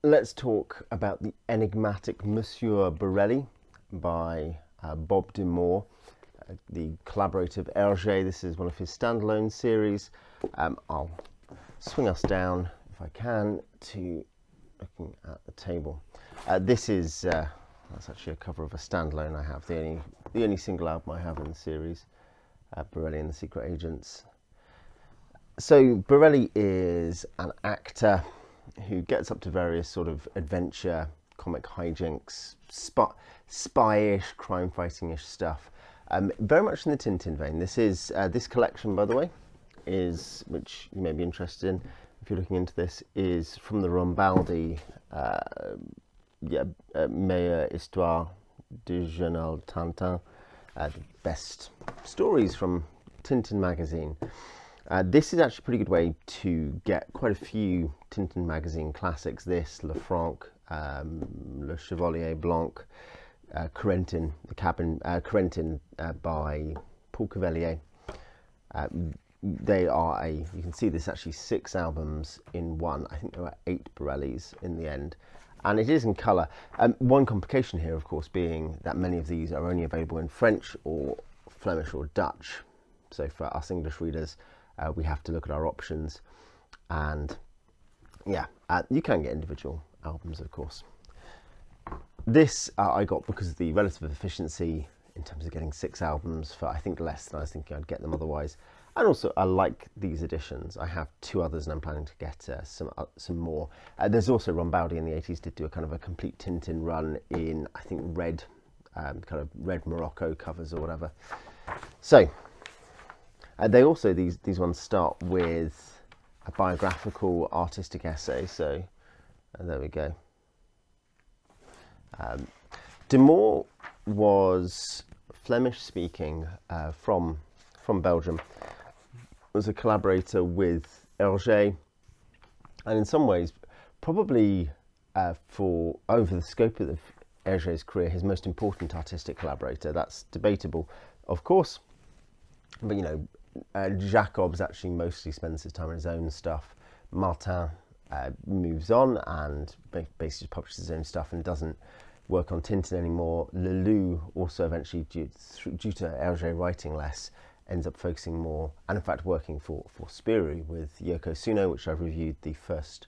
let's talk about the enigmatic Monsieur Barelli by Bob de Moor, the collaborator of Hergé. This is one of his standalone series. I'll swing us down, if I can, to looking at the table. This is that's actually a cover of a standalone I have, the only single album I have in the series, Barelli and the Secret Agents. So Barelli is an actor who gets up to various sort of adventure, comic hijinks, spy-ish, crime-fighting-ish stuff. Very much in the Tintin vein. This collection, by the way, which you may be interested in if you're looking into this, is from the Rambaldi Meilleure Histoire du Journal Tintin, the best stories from Tintin magazine. This is actually a pretty good way to get quite a few Tintin magazine classics. This, Le Franc, Le Chevalier Blanc, Corentin, Corentin by Paul Cavelier. You can see this actually 6 albums in one. I think there were 8 Barellis in the end. And it is in colour. One complication here, of course, being that many of these are only available in French or Flemish or Dutch. So for us English readers, we have to look at our options. And you can get individual albums, of course. This I got because of the relative efficiency in terms of getting 6 albums for, I think, less than I was thinking I'd get them otherwise. And also, I like these editions. I have 2 others, and I'm planning to get some more. There's also Rambaldi in the 80s did do a kind of a complete Tintin run in, I think, red, kind of red Morocco covers or whatever. So they also, these ones start with a biographical artistic essay. So there we go. De Moor was Flemish speaking from Belgium. Was a collaborator with Hergé, and in some ways probably for over the scope of Hergé's career, his most important artistic collaborator. That's debatable, of course, but Jacobs actually mostly spends his time on his own stuff. Martin moves on and basically publishes his own stuff and doesn't work on Tintin anymore. Leloup also eventually, due to Hergé writing less, ends up focusing more, and in fact working for Spirou with Yoko Tsuno, which I've reviewed the first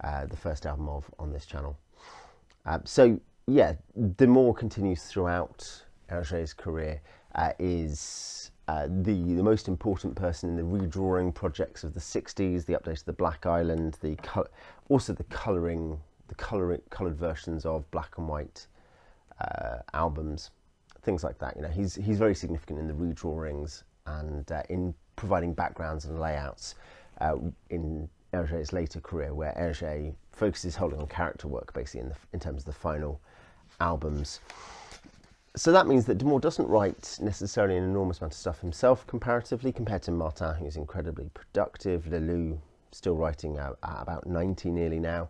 album of on this channel. De Moor continues throughout Hergé's career, is the most important person in the redrawing projects of the 60s, the update of the Black Island, also the coloured versions of black and white albums, things like that. He's very significant in the redrawings and in providing backgrounds and layouts in Hergé's later career, where Hergé focuses wholly on character work, basically in terms of the final albums. So that means that De Moor doesn't write necessarily an enormous amount of stuff himself comparatively, compared to Martin, who's incredibly productive. Leloup still writing about 90 nearly now.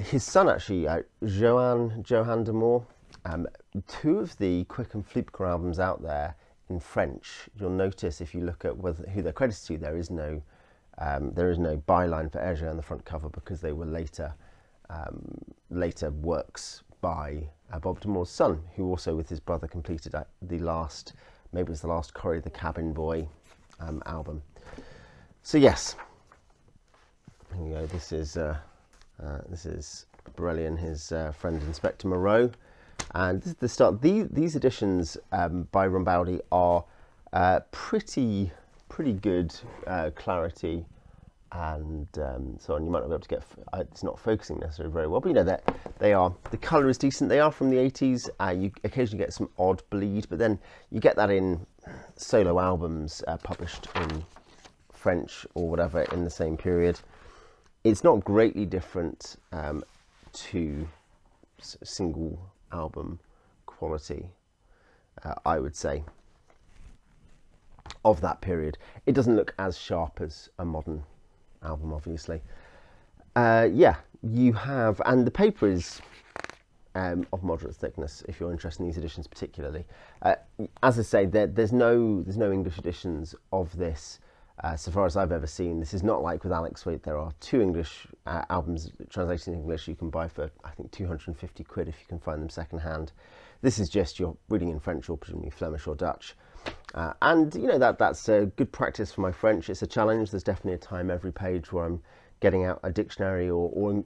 His son, actually, Johan De Moor, 2 of the Quick and Flipper albums out there in French, you'll notice if you look at who they're credited to, there is no byline for Hergé on the front cover, because they were later works by Bob de Moor's son, who also with his brother completed the last Corrie the Cabin Boy album. So yes, here we go. This is Barelli and his friend Inspector Moreau. And this is the start. These editions by Rambaldi are pretty good clarity and so on. You might not be able to get. It's not focusing necessarily very well, but that they are. The colour is decent. They are from the 80s. You occasionally get some odd bleed, but then you get that in solo albums published in French or whatever in the same period. It's not greatly different to single album quality, I would say, of that period. It doesn't look as sharp as a modern album, obviously. You have, and the paper is of moderate thickness if you're interested in these editions particularly. As I say, there's no English editions of this so far as I've ever seen. This is not like with Alex Sweet. There are 2 English albums translated in English you can buy for, I think, 250 quid if you can find them second hand. This is just you're reading in French or presumably Flemish or Dutch. And, you know, that's a good practice for my French. It's a challenge. There's definitely a time every page where I'm getting out a dictionary or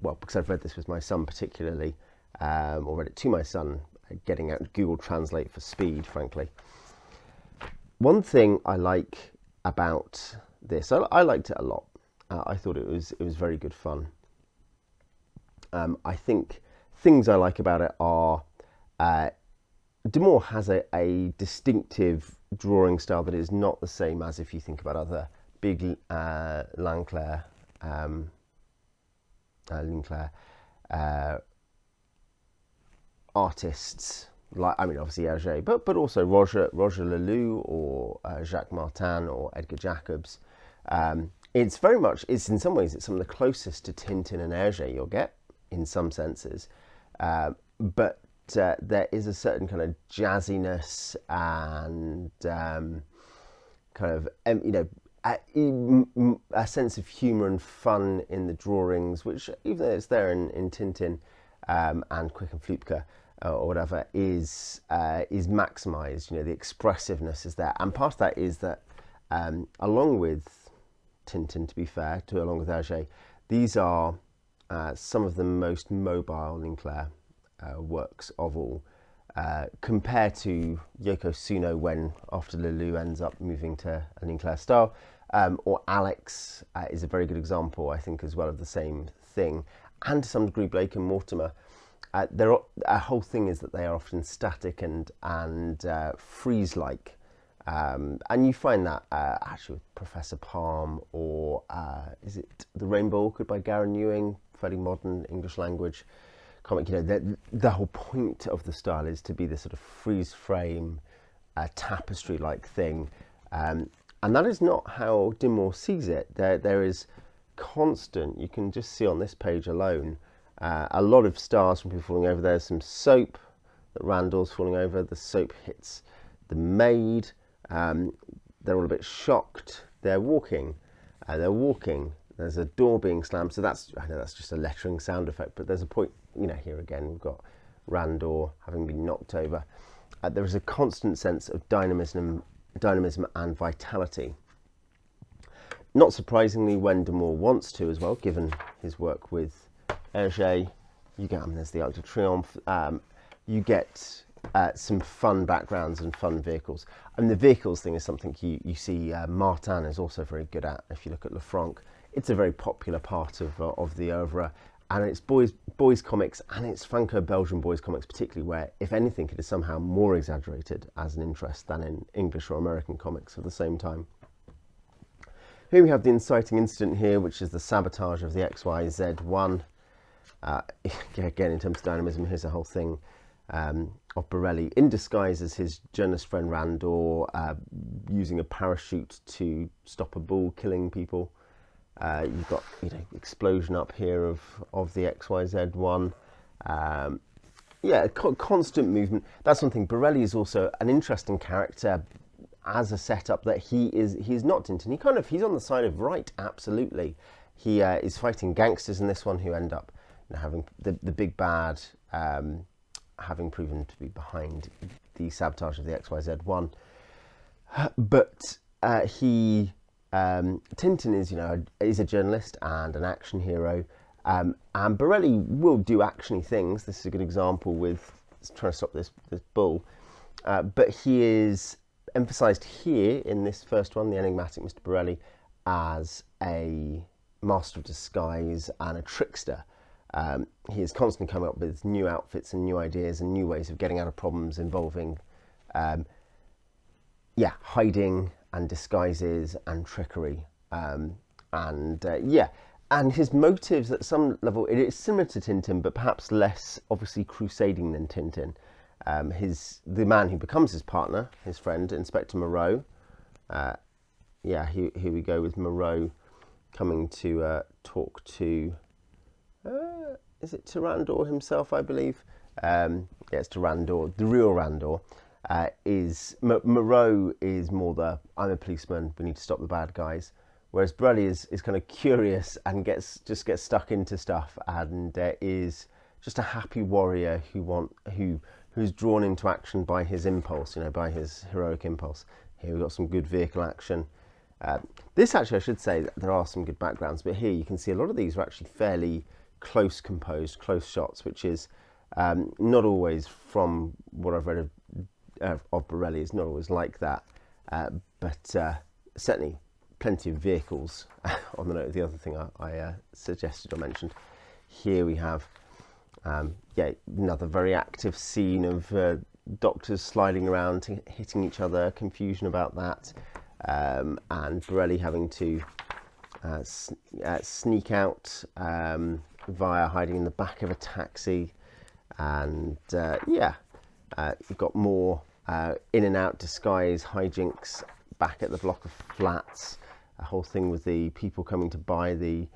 well, because I've read this with my son particularly, or read it to my son, getting out Google Translate for speed, frankly. One thing I like about this, I liked it a lot. I thought it was very good fun. I think things I like about it are de Moor has a distinctive drawing style that is not the same as if you think about other big Linclair artists. Like, I mean, obviously Hergé, but also Roger Leloup or Jacques Martin or Edgar Jacobs. It's very much, in some ways, it's some of the closest to Tintin and Hergé you'll get in some senses. But there is a certain kind of jazziness and kind of, a sense of humour and fun in the drawings, which, even though it's there in Tintin and Quick and Flupke, or whatever, is maximised. You know, the expressiveness is there, and part of that is that, along with Tintin, to be fair, along with Hergé, these are some of the most mobile Linclair works of all, compared to Yokozuna when after Leloup ends up moving to a Linclair style, or Alex is a very good example, I think, as well, of the same thing, and to some degree Blake and Mortimer. A whole thing is that they are often static and frieze-like, and you find that actually with Professor Palm, or is it The Rainbow Orchid by Garen Ewing, fairly modern English language comic. You know, the whole point of the style is to be this sort of freeze frame, tapestry-like thing, and that is not how de Moor sees it. There is constant. You can just see on this page alone. A lot of stars from people falling over. There's some soap that Randall's falling over. The soap hits the maid. They're all a bit shocked. They're walking. There's a door being slammed. So I know that's just a lettering sound effect, but there's a point, you know, here again, we've got Randall having been knocked over. There is a constant sense of dynamism and vitality. Not surprisingly, when de Moor wants to as well, given his work with Hergé, you get, there's the Arc de Triomphe, you get some fun backgrounds and fun vehicles. And the vehicles thing is something you see Martin is also very good at. If you look at Lefranc, it's a very popular part of the oeuvre, and it's boys comics, and it's Franco-Belgian boys comics particularly, where, if anything, it is somehow more exaggerated as an interest than in English or American comics at the same time. Here we have the inciting incident here, which is the sabotage of the XYZ1. Again, in terms of dynamism, here's the whole thing of Barelli in disguise as his journalist friend Randall, using a parachute to stop a bull killing people. You've got, you know, explosion up here of the XYZ1. Constant movement. That's something. Barelli is also an interesting character as a setup, that he's not Tintin. He's on the side of right, absolutely. He is fighting gangsters in this one who end up having the big bad having proven to be behind the sabotage of the XYZ1. But Tintin is a journalist and an action hero, and Barelli will do actiony things. This is a good example with trying to stop this bull, but he is emphasised here in this first one, the enigmatic Mr. Barelli, as a master of disguise and a trickster. He is constantly coming up with new outfits and new ideas and new ways of getting out of problems involving hiding and disguises and trickery. And his motives at some level, it is similar to Tintin, but perhaps less obviously crusading than Tintin. The man who becomes his partner, his friend, Inspector Moreau. Here we go with Moreau coming to talk to, is it to Randall himself, I believe? It's to Randall, the real Randall. Moreau is more the I'm a policeman, we need to stop the bad guys, whereas Barelli is kind of curious and gets stuck into stuff, and is just a happy warrior who's drawn into action by his impulse, by his heroic impulse. Here we've got some good vehicle action. This actually, I should say, that there are some good backgrounds, but here you can see a lot of these are actually fairly close composed, close shots, which is not always, from what I've read of Barelli, is not always like that. But certainly plenty of vehicles. On the note of the other thing I suggested or mentioned, here we have another very active scene of doctors sliding around, hitting each other, confusion about that, and Barelli having to sneak out via hiding in the back of a taxi, and you've got more in and out disguise hijinks back at the block of flats. A whole thing with the people coming to buy the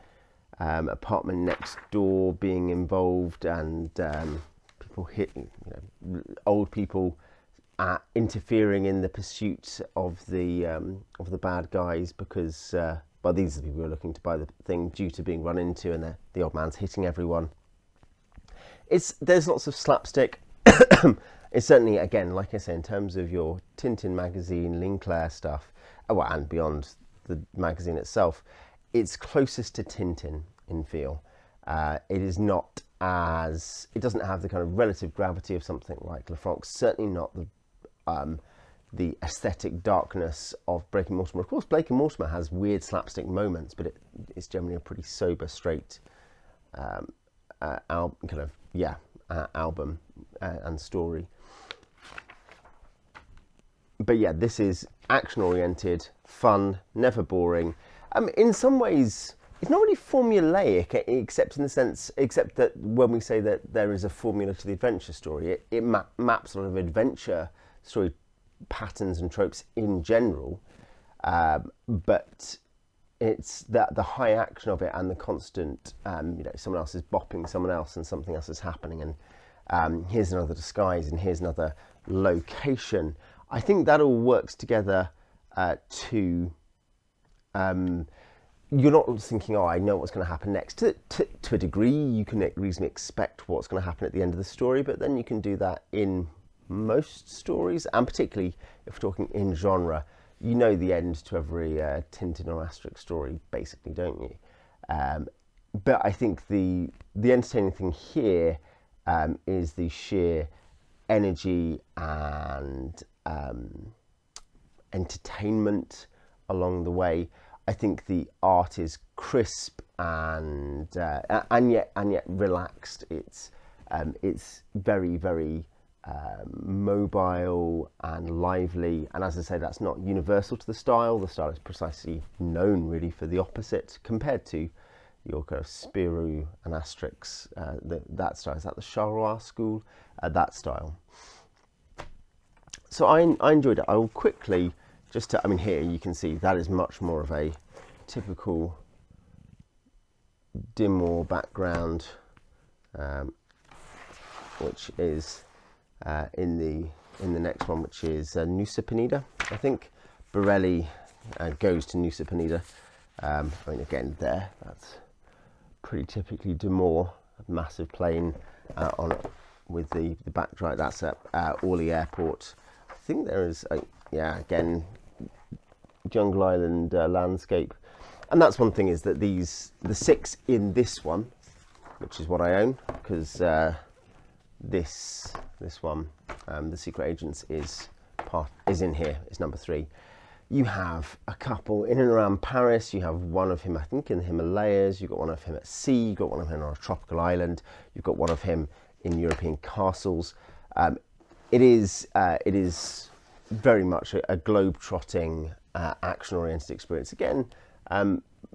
apartment next door being involved, and people hitting, old people interfering in the pursuit of the bad guys, because these are the people who are looking to buy the thing due to being run into, and the old man's hitting everyone. There's lots of slapstick. It's certainly, again, like I say, in terms of your Tintin magazine, Linclair stuff, and beyond the magazine itself, it's closest to Tintin in feel. It is not it doesn't have the kind of relative gravity of something like Lefranc, certainly not the aesthetic darkness of Blake and Mortimer. Of course, Blake and Mortimer has weird slapstick moments, but it's generally a pretty sober, straight album and story. But yeah, this is action-oriented, fun, never boring. In some ways, it's not really formulaic, except that when we say that there is a formula to the adventure story, it maps a lot of adventure story patterns and tropes in general, but it's that the high action of it and the constant, someone else is bopping someone else and something else is happening, and here's another disguise and here's another location. I think that all works together to you're not thinking, I know what's going to happen next. To a degree, you can reasonably expect what's going to happen at the end of the story, but then you can do that in most stories, and particularly if we're talking in genre, the end to every Tintin or Asterix story, basically, don't you? But I think the entertaining thing here is the sheer energy and entertainment along the way. I think the art is crisp and yet relaxed. It's very, very mobile and lively, and as I say, that's not universal to the style. The style is precisely known really for the opposite compared to your kind of Spirou and Asterix. That style is that the Charleroi school, that style. So I enjoyed it. I will quickly here you can see that is much more of a typical Moor background, which is in the next one, which is Nusa Penida. I think Barelli goes to Nusa Penida. Again, that's pretty typically Moor, a massive plane on it with the backdrop. That's at Orly Airport. I think there is again, Jungle Island landscape. And that's one thing, is that the 6 in this one, which is what I own, because this one, The Secret Agents, is in here. It's number 3. You have a couple in and around Paris. You have one of him, I think, in the Himalayas. You've got one of him at sea. You've got one of him on a tropical island. You've got one of him in European castles. It is very much a globe-trotting, action-oriented experience. Again,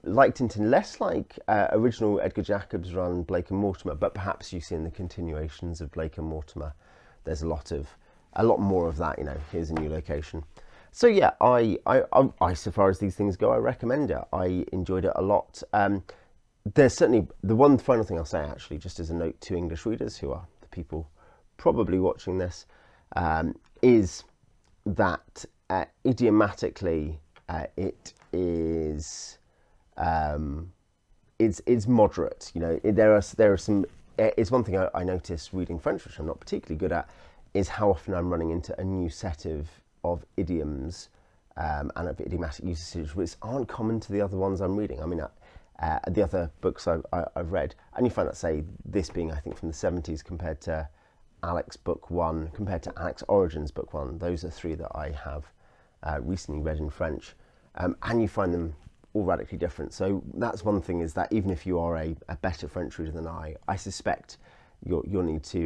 like Tintin, less like original Edgar Jacobs run Blake and Mortimer, but perhaps you see in the continuations of Blake and Mortimer, there's a lot more of that. Here's a new location. So yeah, I so far as these things go, I recommend it. I enjoyed it a lot. There's certainly the one final thing I'll say, actually, just as a note to English readers, who are the people probably watching this. is that idiomatically it is it's moderate. You know, there are some. It's one thing I noticed reading French, which I'm not particularly good at, is how often I'm running into a new set of idioms and of idiomatic usage which aren't common to the other ones I'm reading. I mean, the other books I've read, and you find that, say, this being, I think, from the 70s compared to Alex Book 1, compared to Alex Origins Book 1, those are three that I have recently read in French, and you find them all radically different. So that's one thing, is that even if you are a better French reader than I suspect you'll need to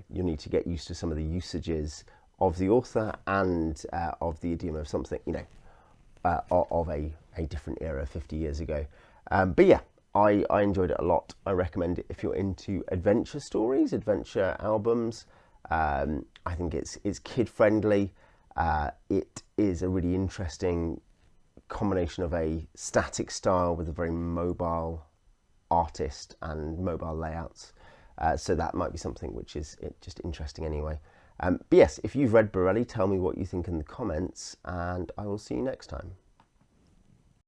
you'll need to get used to some of the usages of the author and of the idiom of something, of a different era 50 years ago. But yeah, I enjoyed it a lot. I recommend it if you're into adventure stories, adventure albums. I think it's kid friendly. It is a really interesting combination of a static style with a very mobile artist and mobile layouts. So that might be something which is just interesting anyway. But yes, if you've read Barelli, tell me what you think in the comments, and I will see you next time.